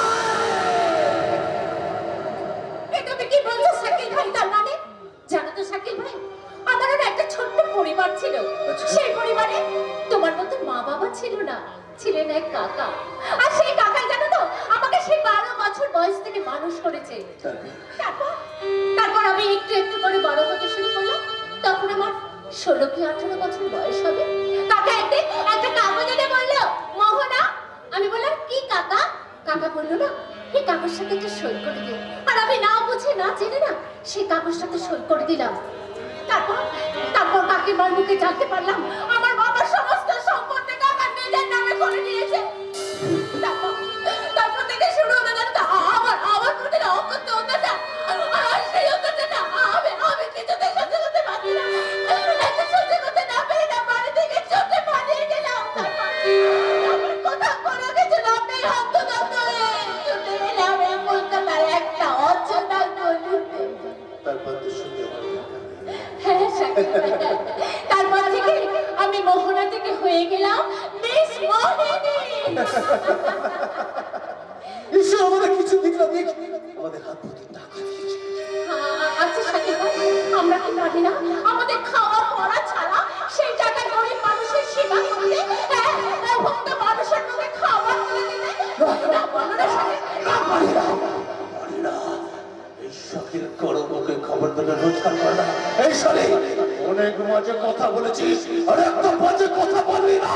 তুমি কি বলছো শাকিল ভাই? তার মানে জানো তো শাকিল ভাই, আমারও না একটা ছোট্ট পরিবার ছিল। সেই পরিবারে তোমার মতো মা বাবা ছিল না, ছিলেন এক কাকা। আর সেই কাকাই জানো তো আমাকে সেই 12 বছর বয়স থেকে মানুষ করেছে। তারপর আমি একটু একটু করে বড় হতে শুরু করলাম। তখন আমার 16 কি 18 বছর বয়স হবে। কাকা একদিন একটা কাগজ এনে বললো, মোহনা। আমি বললাম কি কাকা? কাকা বললো না, এই কাগজের সাথে একটা সই করে দিও। আর আমি না বুঝে না জেনে না সেই কাগজটাতে সই করে দিলাম। তারপর কাকিমার মুখে জানতে পারলাম আমার বাবার সমস্ত সম্পত্তি কাকা নিজের নামে করে নিয়েছে। তারপর থেকে শুরু হলো জানতো আমার প্রতি অকথ্য অত্যাচার। আর সেই অত্যাচারটা আমি কিছুতে সহ্য করতে পারছি না। একটা সহ্য করতে না পেরে না বাড়ি থেকে ছুটে পালিয়ে গেলাম। তারপর কোথাও কোনো কিছু না পেয়ে হন্তদন্ত হয়ে ছুটে এলাম এই কলকাতার একটা অচেনা গলিতে। তারপর তো শুনে হ্যাঁ শাকিল ভাই, তারপর থেকে আমি মোহনা থেকে হয়ে গেলাম মিস মোহিনী। ঈশ্বর আমাদের কিছু দিক না দিয়ে আমাদের হাত ভর্তি টাকা দিয়েছে। আচ্ছা শাকিল ভাই, আমরা কি পারি না আমাদের খাওয়া পড়া ছাড়া সেই টাকায় গরিব মানুষের সেবা করতে? ভক্ত মানুষের মুখে খাবার তুলে দিতে? না বলো না শাকিল, না পারি না। এই শাকিল করবকে খবর দিলে রোজগার করে না। এই শালি অনেক মাঝে কথা বলেছিস আর একটা বাজে কথা বলবি না।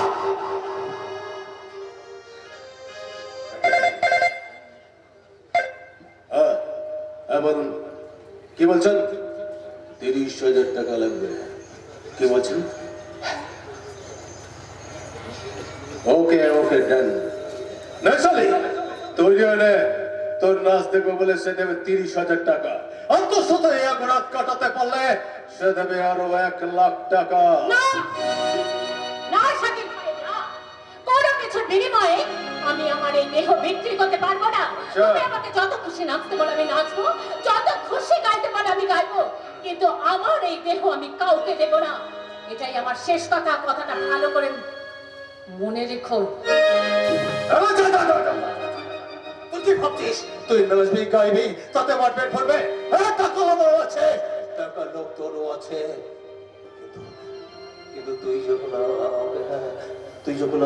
বলুন কি বলছেন? 30,000 টাকা লাগবে। কি বলছেন? ওকে ডান। না শালি তৈরি হলে তোর নাচ দেখবে বলে সে দেবে 30,000 টাকা। অন্তঃত এক রাত কাটাতে পারলে সে দেবে আরো 1 লাখ টাকা। না বিনিময়ে আমি আমার এই দেহ বিক্রি করতে পারবো না। তুমি আমাকে যত খুশি নাচতে বলো আমি নাচবো, যত খুশি গাইতে বলো আমি গাইবো, কিন্তু আমার এই দেহ আমি কাউকে দেব না। এটাই আমার শেষ কথা। কথাটা ভালো করে মনে রেখো। তুই কি ভাবছিস তুই নাচবি গাইবি তাতে আমার পেট ভরবে? হ্যাঁ, টাকা আমারও আছে, টাকার লোক তোরও আছে, কিন্তু তুই যখন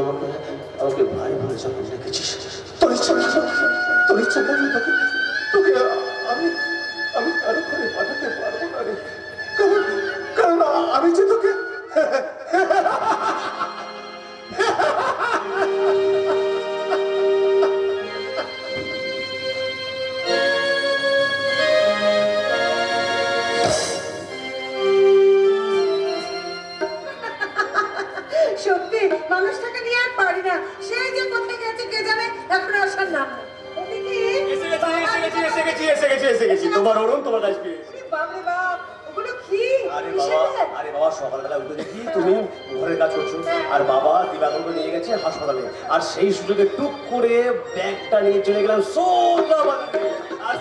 আমাকে ভাই বলে যখন রেখেছিস, তোর ইচ্ছা করলে তোকে আমি কারো ঘরে পাঠাতে পারবো না রে। কারণ আমি যে তোকে সত্যি মানুষটাকে নিয়ে আর পারি না। সেই যে কোথায় গেছে কে জানে, এখন আসার নাম না। ওদিকে এসে গেছি। তোমার অরুণ তোমার কাছে পেয়েছি। ওরে বাপরে বাপ, ওগুলো কি? আরে বাবা সকালবেলা উঠে দেখি তুমি ঘরের কাজ করছো, আর বাবা দিবাকরকে নিয়ে গেছে হাসপাতালে, আর সেই সুযোগে টুক করে ব্যাগটা নিয়ে চলে গেলাম সোজা বাড়িতে। আর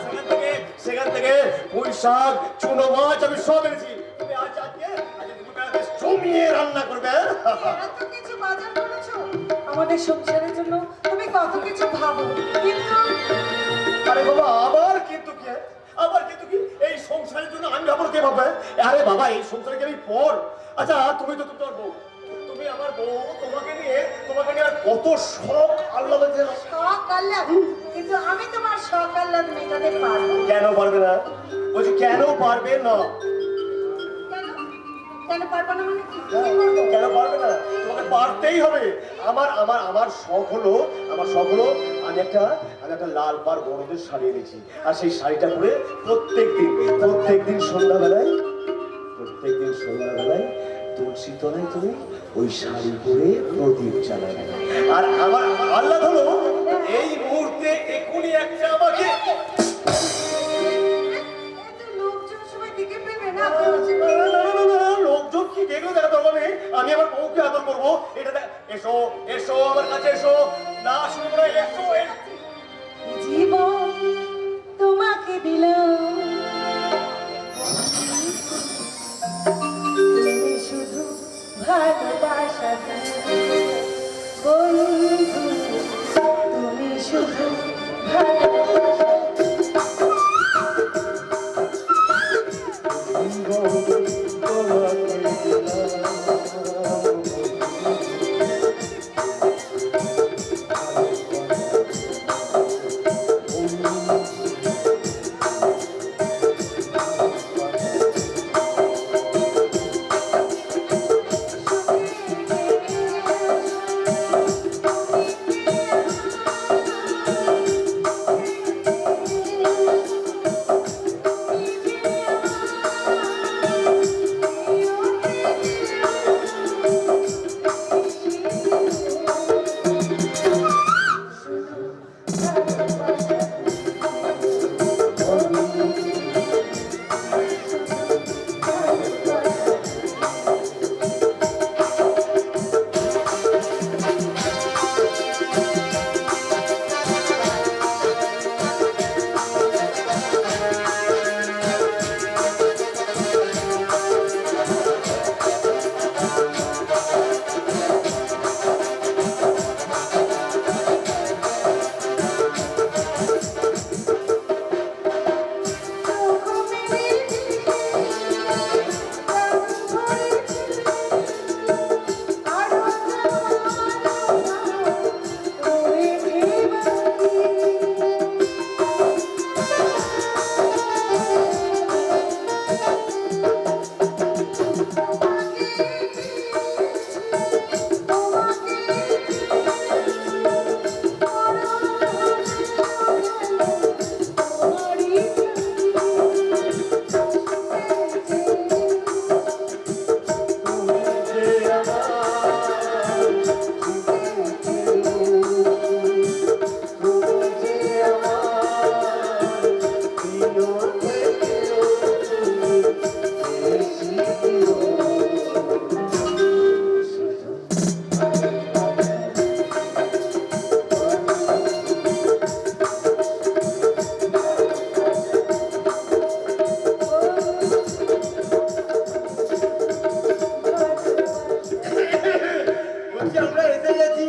সেখান থেকে পুঁই শাক, চুনো মাছ আমি সব এনেছি। তুমি আজকে তুমি বেশ জমিয়ে রান্না করবে। এত কিছু বাজার করেছো আমাদের সংসারের জন্য, তুমি কত কিছু ভাবো, কিন্তু আরে বাবা আবার কিন্তু কি এই সংসারের জন্য আমি ভাবো কে ভাববে? আরে বাবা এই সংসারে কি আমি পর? আচ্ছা তুমি তো তোমার বউ, তুমি আমার বউ, তোমাকে নিয়ে আর কত শখ আল্লাহ শখ আহ্লাদ, কিন্তু আমি তোমার শখ আহ্লাদ মেটাতে পারবো। কেন পারবে না? বলছি কেন পারবে না? কেন পারবো না মানে কি করবো? কেন পারবে না? তোমাকে পারতেই হবে। আমার শখ হলো আমি একটা লাল পাড় বড়দের শাড়ি এনেছি, আর সেই শাড়িটা পরে প্রত্যেকদিন সন্ধ্যাবেলায় তুলসী তলায় তুমি ওই শাড়ি পরে প্রদীপ জ্বালাবে। আর আমার আল্লাহ হলো এই মুহূর্তে এখনই একটা আমাকে লোকজন সবাই দিকে পেবে না। লোকজন কি দেখলো দেখা দরকার নেই, আমি আমার বউকে আদর করবো। এটা এসো আমার কাছে এসো, না শুনবো না, এসো। জীবন তোমাকে দিলাম, তুমি শুধু ভালোবাসা বন্ধু, তুমি শুধু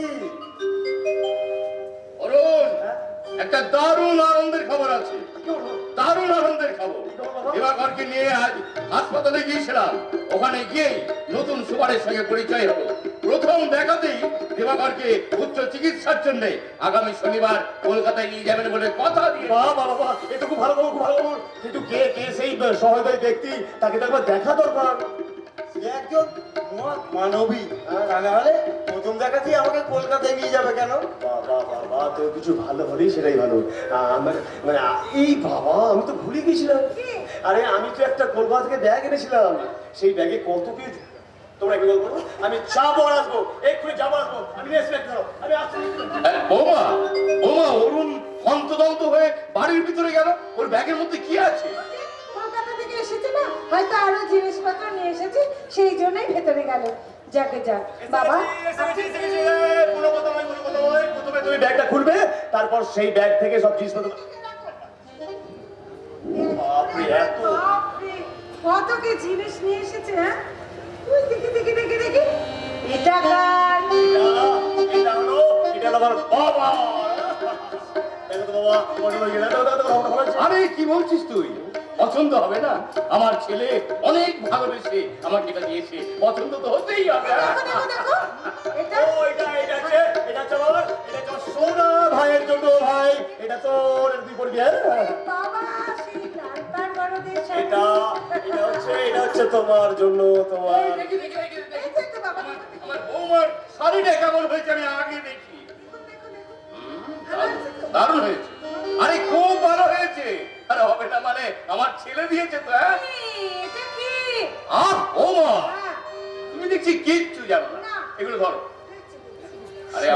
পেয়েছি। অরুণ, একটা দারুণ আনন্দের খবর আছে, দারুণ আনন্দের খবর। দিবাকরকে নিয়ে আজ হাসপাতালে গিয়েছিলাম। ওখানে গিয়ে নতুন সুপারের সঙ্গে পরিচয় হলো। প্রথম দেখাতেই দিবাকরকে উচ্চ চিকিৎসার জন্য আগামী শনিবার কলকাতায় নিয়ে যাবেন বলে কথা দিয়ে। বাহ বাহ বাহ, এটা খুব ভালো খবর, খুব ভালো খবর। কিন্তু কে কে সেই সহায়তায় ব্যক্তি, তাকে তো একবার দেখা দরকার। সে একজন মহৎ মানবী, তা না হলে প্রথম দেখাতেই আমাকে কলকাতায় নিয়ে যাবে কেন? বাহ বাহ বাহ বাহ, তো কিছু ভালো হলেই সেটাই ভালো। মানে এই বাবা, আমি তো ভুলে গেছিলাম। আরে আমি তো একটা কলকাতা থেকে ব্যাগ এনেছিলাম, সেই ব্যাগে কত কি। তোমরা কি বলবো, আমি যাবো আর আসবো, এক্ষুনি যাবো আসবো, আমি রেসপেক্ট করো, আমি আসছি। বৌমা, বৌমা, অরুণ হন্তদন্ত হয়ে বাড়ির ভিতরে গেল। ওর ব্যাগের মধ্যে কি আছে? কলকাতা থেকে এসেছে না, হয়তো আরো জিনিসপত্র নিয়ে এসেছে, সেই জন্যই ভেতরে গেল। যাকে যাক বাবা, কোনো কথা নয়, কোনো কথা নয়। প্রথমে তুমি ব্যাগটা খুলবে, তারপর সেই ব্যাগ থেকে সব জিনিসপত্র। বাপরে, এত বাপরে, কত কি জিনিস নিয়ে এসেছে। হ্যাঁ, ওই দেখি দেখি দেখি দেখি, এটা কার? এটা হলো আমার বাবা। দেখো তো বাবা, পছন্দ হয়ে গেছে? দাও, দাও, দাও, ভালো লাগছে? আরে কি বলছিস তুই? পছন্দ হবে না? আমার ছেলে অনেক ভালোবেসে আমাকে এটা দিয়েছে, পছন্দ তো হতেই হবে। দেখো দেখো দেখো, এটা ও, এটা হচ্ছে আমার, এটা হচ্ছে আমার সোনা ভাইয়ের জন্য। ভাই, এটা তোর, তুই করবি। বাবা, সেই লালপাড় বড়দের সাথে। এটা হচ্ছে তোমার জন্য, তোমার। দেখি, দেখি, দেখি, দেখি। এই যে তো বাবা, আমার বৌমার শাড়িটা কেমন হয়েছে আমি আগে দেখি। দারুণ হয়েছে। আরে খুব ভালো হয়েছে। আরে হবে না মানে, আমার ছেলে দিয়েছে তো। হ্যাঁ, এটা কি? বৌমা, হ্যাঁ, তুমি দেখছি কিচ্ছু জানো না। এগুলো ধরো। আরে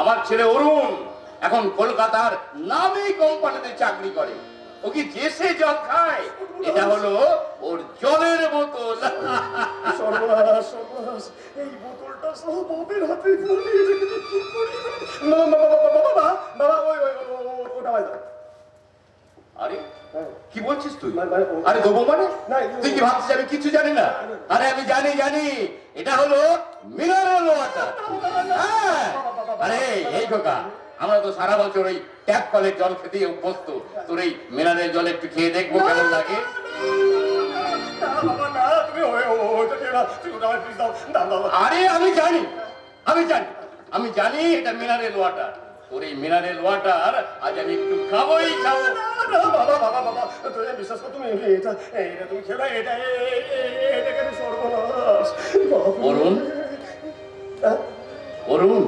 আমার ছেলে অরুণ এখন কলকাতার নামী কোম্পানিতে চাকরি করে। ও কি জেসে জল খায়? এটা হলো ওর জলের বোতল। সর্বনাশ, সর্বনাশ, এই বোতলটা সহ বাবের হাতে পড়ে গেছে, কিন্তু কি করি? বাবা, ওটা ভাই দাও। আরে কি বলছিস তুই? মানে- আরে দেবো মানে? না, তুই কি ভাবছিস আমি কিছু জানি না? আরে আমি জানি এটা হলো মিনারেল ওয়াটার। হ্যাঁ, আরে এই খোকা, আমরা তো সারা বছর ওই ট্যাপ কলের জল খেতেই অভ্যস্ত। তোর এই মিনারেল জল একটু খেয়ে দেখবো কেমন লাগে। বাবা না, তুমি ওইটা খেয়ে না, তুমি ওটা আমার please দাও, দাও, দাও। আরে আমি জানি এটা মিনারেল ওয়াটার। তোর এই মিনারেল ওয়াটার আজ আমি একটু খাবোই খাবো। বাবা, তুমি বিশ্বাস করো, তুমি এটা তুমি খেয়ে না, এটা কেন সর্বনাশ। অরুণ, অরুণ,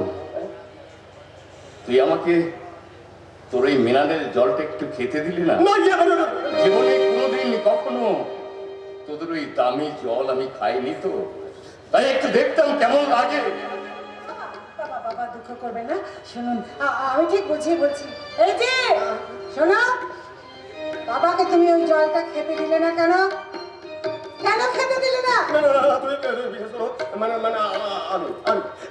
তুই আমাকে তোর এই মিনারেল জলটা একটু খেতে দিলি না? না, জীবনে কোনোদিন কখনো তোদের ওই দামি জল আমি খাইনি তো, তাই একটু দেখতাম কেমন লাগে। বাবা, বাবা দুঃখ করবে না, শুনুন, আমি ঠিক বুঝিয়ে বলছি। এই যে শোনো, বাবাকে তুমি ওই জলটা খেতে দিলে না কেন? কেন খেতে দিলে না? তুমি বিশ্বাস করো,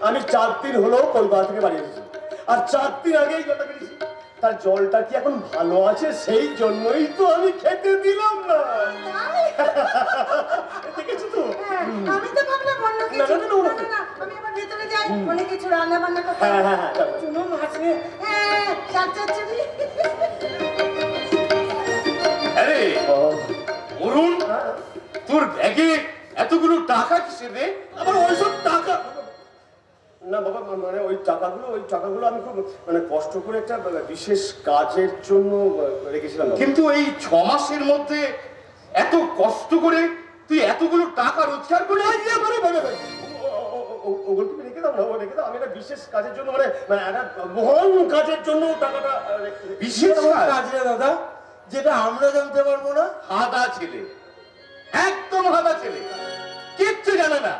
আমি 4 দিন হলো কলকাতা থেকে বাড়ি এসেছি, আর 4 দিন আগেই জলটা খেয়েছি। তার জলটা কি এখন ভালো আছে? সেই জন্যই তো আমি খেতে দিলাম না। তাই? দেখেছো তো? হ্যাঁ, আমি তো ভাবলাম অন্য কিছু। না, আমি আবার ভেতরে যাই, অনেক কিছু রান্না বান্না করতে। হ্যাঁ, চুনো মাছ নিয়ে, হ্যাঁ, চার চচ্চড়ি। আরে অরুণ, তোর ব্যাগে এতগুলো টাকা কিসের রে? আবার ওইসব টাকা না বাবা, মানে ওই টাকাগুলো আমি খুব কষ্ট করে একটা বিশেষ কাজের জন্য রেখেছিলাম। কিন্তু এই 6 মাসের মধ্যে এত কষ্ট করে তুই এতগুলো টাকা রোজগার করে ওগুলো তুমি রেখে দাও না, রেখে দাও। আমি একটা বিশেষ কাজের জন্য মানে একটা মহান কাজের জন্য টাকাটা বিশেষ কাজ? রে দাদা, যেটা আমরা জানতে পারবো না। হাদা ছেলে, একদম হাদা ছেলে, কিচ্ছু জানে না।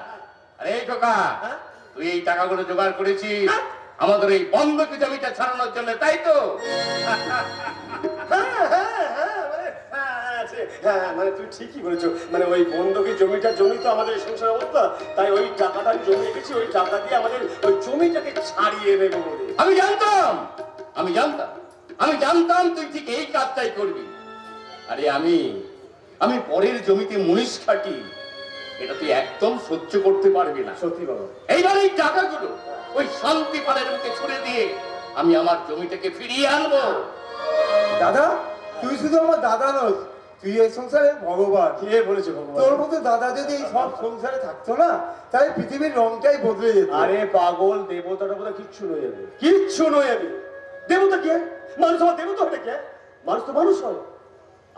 আরে এই খোকা, তুই এই টাকাগুলো জোগাড় করেছিস আমাদের এই বন্ধকি জমিটা ছাড়ানোর জন্য, তাই তো? মানে তুমি ঠিকই বলেছো, মানে ওই বন্ধকি জমিটার জমি তো আমাদের সংসার অবস্থা, তাই ওই টাকাটা আমি জমি রেখেছি, ওই টাকা দিয়ে আমাদের ওই জমিটাকে ছাড়িয়ে নেবো বলে। আমি জানতাম তুই ঠিক এই কাজটাই করবি। আরে আমি পরের জমিতে মুনিশ খাটি, এটা তুই একদম সহ্য করতে পারবি না। সত্যি বাবা, এইবার এই টাকাগুলো ওই শান্তি পাড়ের মুখে ছুড়ে দিয়ে আমি আমার জমিটাকে ফিরিয়ে আনবো। দাদা তুই শুধু আমার দাদা নস, তুই এই সংসারে ভগবান। কে বলেছে ভগবান? তোর মতো দাদা যদি এই সব সংসারে থাকতো না, তাহলে পৃথিবীর রংটাই বদলে যেত। আরে পাগল, দেবতাটা বোধহয় কিচ্ছু নয় আমি, কিচ্ছু নয় আমি। দেবতা কে? মানুষ আমার দেবতা হবে কে? মানুষ তো মানুষ হয়।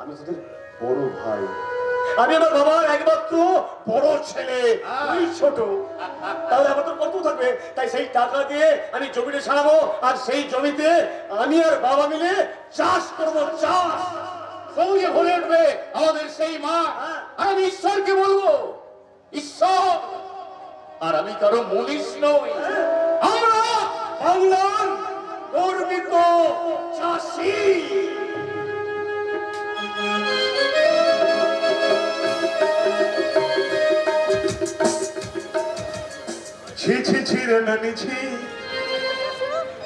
আমি তোদের বড় ভাই, আমি আমার বাবার একমাত্র বড় ছেলে, তুই ছোট। তাহলে আমার তো কত থাকবে, তাই সেই টাকা দিয়ে আমি জমিটা সারাবো, আর সেই জমিতে আমি আর বাবা মিলে চাষ করবো, চাষ। সঙ্গে ভরে উঠবে আমাদের সেই মা। আর আমি ঈশ্বরকে বলবো, ঈশ্বর, আর আমি কারো মনীষ নই। আমরা বাংলার গর্বিত চাষি। ছি ছি ছি রে নানি ছি,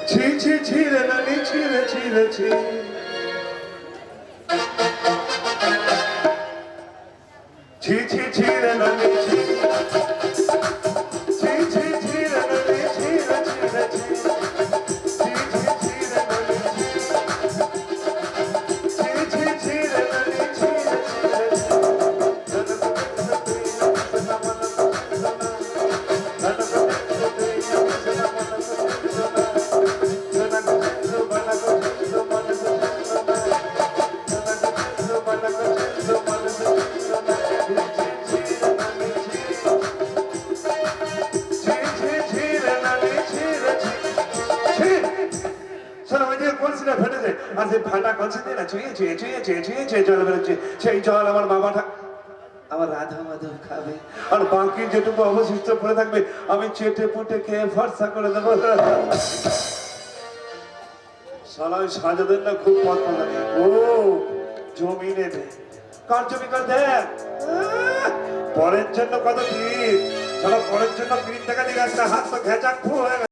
ছি ছি ছি রে নানি ছি রে ছি রে ছি। ছি ছি ছি রে নানি ছি, ছি ছি ছি রে নানি ছি রে ছি রে ছি। ছি ছি ছি রে নানি ছি, ছি ছি ছি রে নানি ছি রে ছি রে ছি। ফাটা কলসি দিয়ে না চুয়ে চুয়ে চুয়ে চুয়ে চুয়ে চুয়ে জল বেরোচ্ছে, সেই জল আমার বাবাটা আমার রাধা মাধব খাবে, আর বাকি যেটুকু অবশিষ্ট পড়ে থাকবে আমি চেটে পুটে খেয়ে ফর্সা করে দেবো। সালাই সাজাদের না খুব পছন্দ লাগে। ও জমি নেবে, কার জমি কার দেখ, পরের জন্য কত ভিড়, সারা পরের জন্য 3 টাকা দিয়ে একটা হাত তো ঘেঁচা হয়ে গেছে।